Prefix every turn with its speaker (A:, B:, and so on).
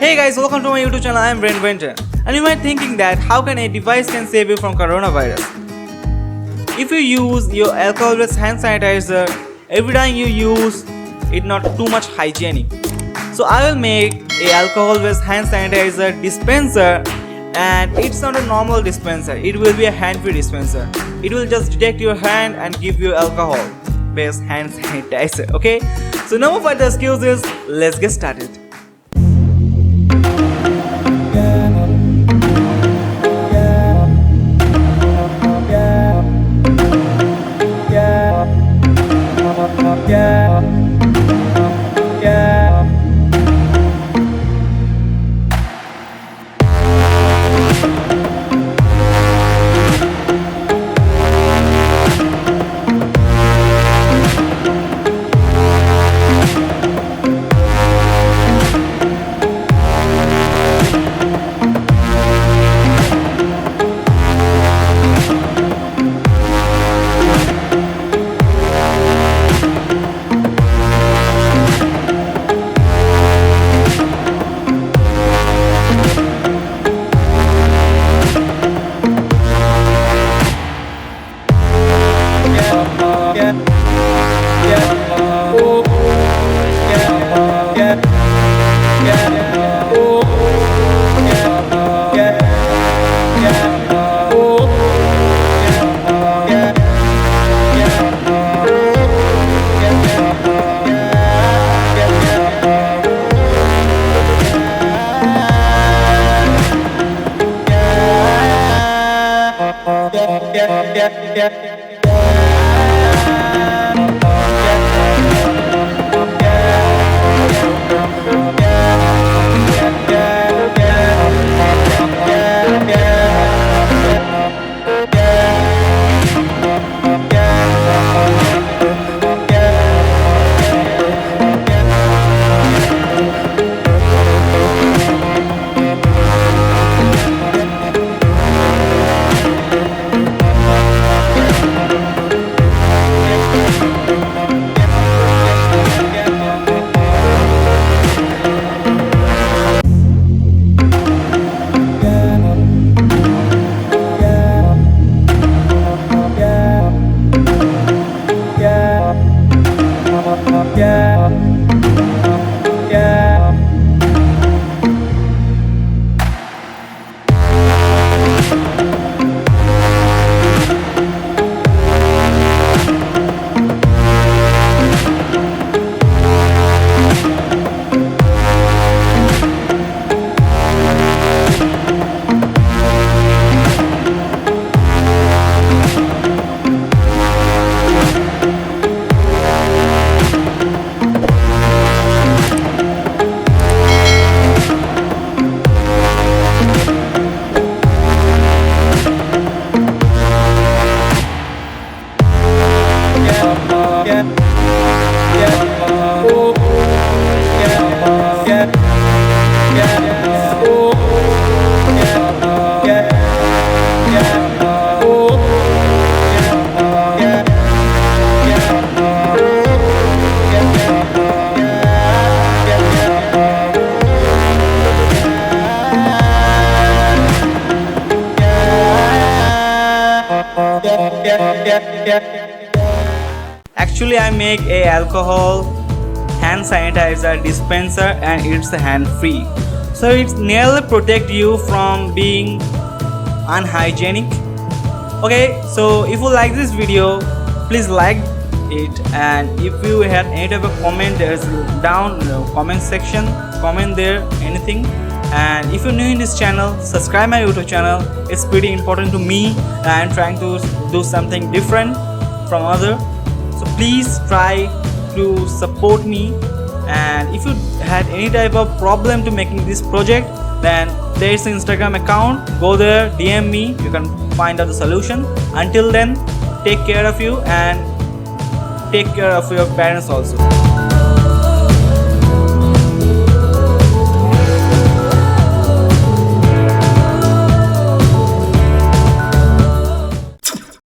A: Hey guys, welcome to my YouTube channel. I am Brainventor. And you might thinking that how can a device can save you from coronavirus? If you use your alcohol-based hand sanitizer, every time you use it, not too much hygienic. So I will make a alcohol-based hand sanitizer dispenser, and it's not a normal dispenser. It will be a hand-free dispenser. It will just detect your hand and give you alcohol-based hand sanitizer. Okay. So no more further excuses. Let's get started. Actually, I make a alcohol hand sanitizer dispenser, and it's hand free, so it's nearly protect you from being unhygienic. Okay, so if you like this video, please like it, and if you have any type of comment, there's down comment section, comment there anything. And if you're new in this channel, subscribe my YouTube channel. It's pretty important to me. I'm trying to do something different from other, so please try to support me. And if you had any type of problem to making this project, then there is an Instagram account. Go there, DM me. You can find out the solution. Until then, take care of you and take care of your parents also.